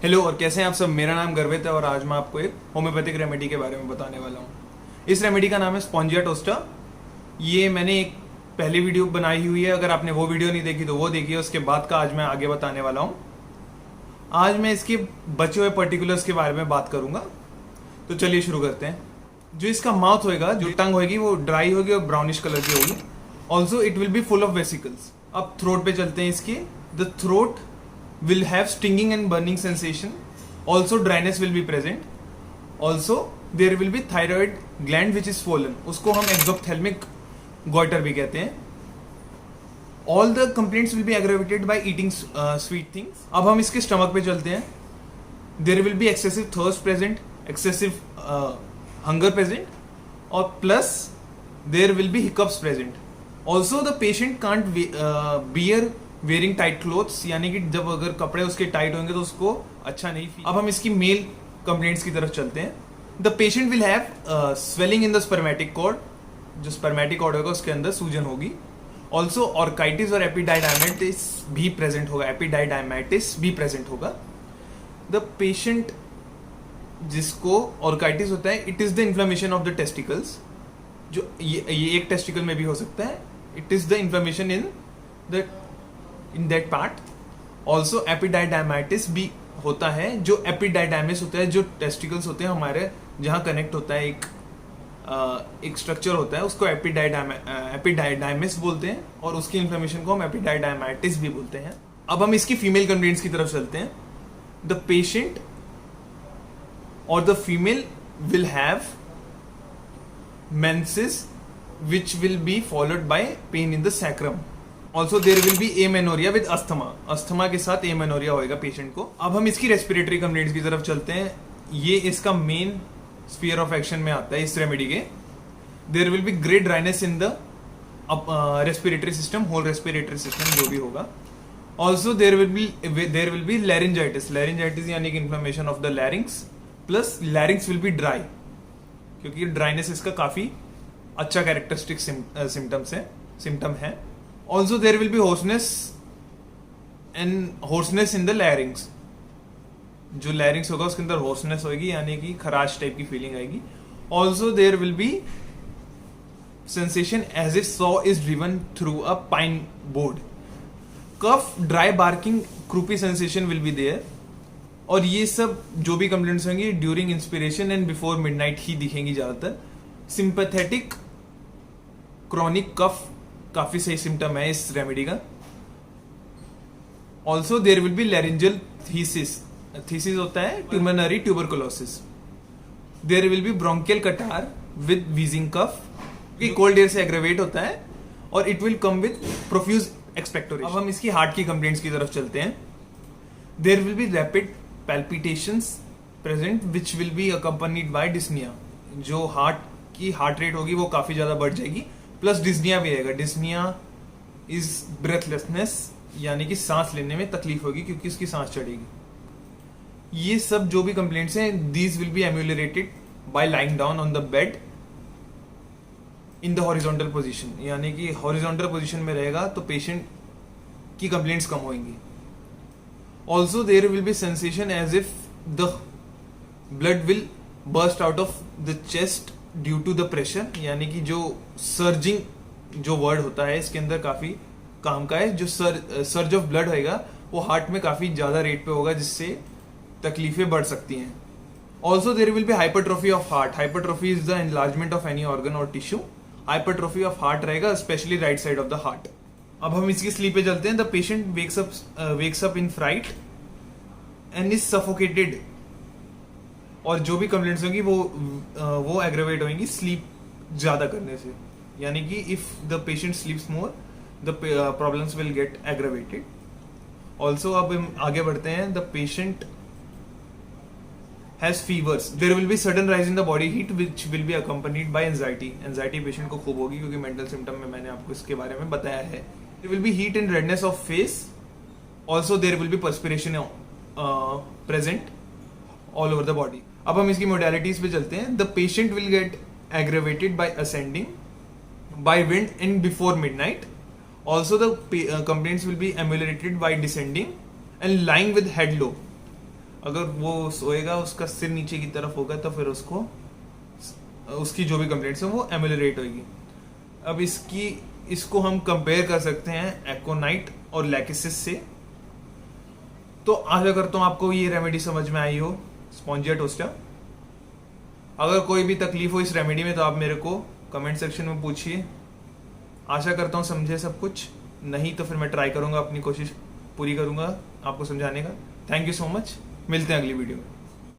Hello और कैसे हैं आप सब। मेरा नाम गर्वित है और आज मैं आपको एक होम्योपैथिक रेमेडी के बारे में बताने वाला हूँ। इस रेमेडी का नाम है स्पॉन्जिया टोस्टा। ये मैंने एक पहली वीडियो बनाई हुई है, अगर आपने वो वीडियो नहीं देखी तो वो देखिए। उसके बाद का आज मैं आगे बताने वाला हूँ। आज मैं इसके बचे हुए पर्टिकुलर्स के बारे में बात करूंगा। तो चलिए शुरू करते हैं। जो इसका माउथ होएगा, जो टंग होगी वो ड्राई होगी और ब्राउनिश कलर की होगी। Also it will be full of vesicles. अब थ्रोट पे चलते हैं इसके। The throat will have stinging and burning sensation. Also dryness will be present. Also there will be thyroid gland which is swollen. उसको हम exophthalmic goiter भी कहते हैं. All the complaints will be aggravated by eating sweet things. अब हम इसके stomach पे चलते हैं. There will be excessive thirst present, excessive hunger present, और plus there will be hiccups present. Also the patient can't bear wearing tight clothes, यानी कि जब अगर कपड़े उसके टाइट होंगे तो उसको अच्छा नहीं फील। अब हम इसकी मेल कंप्लेंट्स की तरफ चलते हैं। The patient will have swelling in the spermatic cord. जो स्पर्मेटिक कॉर्ड होगा उसके अंदर सूजन होगी। ऑल्सो ऑर्काइटिस और एपिडाइडाइमेटिस भी प्रेजेंट होगा। एपिडाइडाइमेटिस भी प्रेजेंट होगा। द पेशेंट जिसको ऑर्काइटिस होता है, it is the inflammation of the testicles. जो ये एक टेस्टिकल में भी हो सकता है। It is the inflammation in that part. Also epididymitis भी होता है। जो एपिडाइडाइमिस होता है, जो टेस्टिकल्स होते हैं हमारे, जहाँ कनेक्ट होता है एक स्ट्रक्चर होता है, उसको एपिडाइडाइमिस बोलते हैं और उसकी इन्फ्लेमेशन को हम एपिडाइडाइमाइटिस भी बोलते हैं। अब हम इसकी फीमेल कंप्लेंट्स की तरफ चलते हैं। द पेशेंट और the female will have menses which will be followed by pain in the sacrum. Also there will be amenorrhoea with asthma. Asthma के साथ एमेनोरिया होएगा पेशेंट को। अब हम इसकी रेस्पिरेटरी कंप्लेंट्स की तरफ चलते हैं। ये इसका मेन स्फीयर ऑफ एक्शन में आता है इस रेमेडी के। There will be great dryness in the respiratory system, whole respiratory system जो भी होगा। Also there will be laryngitis. Laryngitis यानी कि inflammation of the larynx, plus larynx will be dry, क्योंकि ड्राइनेस इसका काफी अच्छा कैरेक्टरिस्टिक सिम्टम है। Also there will be hoarseness in the larynx. जो larynx होगा उसके अंदर hoarseness होगी, यानी कि खराश टाइप की फीलिंग आएगी। Also there will be sensation as if saw is driven through a pine board. Cough, dry barking, croupy sensation will be there. और ये सब जो भी कंप्लेंट्स होंगी during inspiration and before midnight ही दिखेंगी ज्यादातर। सिंपैथेटिक क्रॉनिक कफ काफी सही सिम्टम है इस रेमेडी का। Also there will be laryngeal phthisis. Phthisis होता है pulmonary tuberculosis. There will be bronchial catarrh with wheezing cough, कि कोल्ड एयर से एग्रेवेट होता है, और it will come with profuse expectoration. अब हम इसकी हार्ट की कंप्लेंट्स की तरफ चलते हैं। There will be rapid palpitations present which will be accompanied by dyspnoea. जो हार्ट रेट होगी वो काफी ज्यादा बढ़ जाएगी, प्लस डिस्निया भी आएगा। डिस्निया इज ब्रेथलेसनेस, यानी कि सांस लेने में तकलीफ होगी क्योंकि उसकी सांस चढ़ेगी। ये सब जो भी कंप्लेंट्स हैं, these will be ameliorated by lying down on the bed in the horizontal position, यानी कि हॉरिजॉन्टल पोजीशन में रहेगा तो पेशेंट की कंप्लेंट्स कम होंगी। Also there will be sensation as if the blood will burst out of the chest due to the pressure, यानी कि जो सर्जिंग जो वर्ड होता है इसके अंदर काफी काम का है। जो सर्ज ऑफ ब्लड होगा वो हार्ट में काफी ज्यादा रेट पे होगा, जिससे तकलीफें बढ़ सकती हैं। Also there will be hypertrophy of heart. Hypertrophy is the enlargement of any organ और टिश्यू। हाइपरट्रोफी ऑफ हार्ट रहेगा, specially right side of the heart. अब हम इसकी स्लीप पे चलते हैं। The patient wakes up in fright and is suffocated. और जो भी कंप्लेंट्स होंगी वो एग्रेवेट होंगी स्लीप ज्यादा करने से, यानी कि if the patient sleeps more the problems will get aggravated. Also अब हम आगे बढ़ते हैं। The patient has fevers. There will be sudden rise in the body heat which will be accompanied by anxiety. Anxiety patient को खूब होगी क्योंकि mental symptom में मैंने आपको इसके बारे में बताया है। There will be heat and redness of face. Also there will be perspiration present all over the body. अब हम इसकी मोडालिटीज पे चलते हैं। The patient will get aggravated by ascending, by wind and before midnight. Also the complaints will be ameliorated by descending and lying with head low. अगर वो सोएगा, उसका सिर नीचे की तरफ होगा, तो फिर उसको उसकी जो भी कंप्लेंट्स है वो एमेलियोरेट होगी। अब इसको हम कंपेयर कर सकते हैं एकोनाइट और लैकिसिस से। तो आशा करता हूँ आपको ये रेमेडी समझ में आई हो, स्पॉन्जिया टोस्टा। अगर कोई भी तकलीफ हो इस रेमेडी में तो आप मेरे को कमेंट सेक्शन में पूछिए। आशा करता हूँ समझे सब कुछ, नहीं तो फिर मैं ट्राई करूंगा, अपनी कोशिश पूरी करूंगा आपको समझाने का। थैंक यू सो मच, मिलते हैं अगली वीडियो में।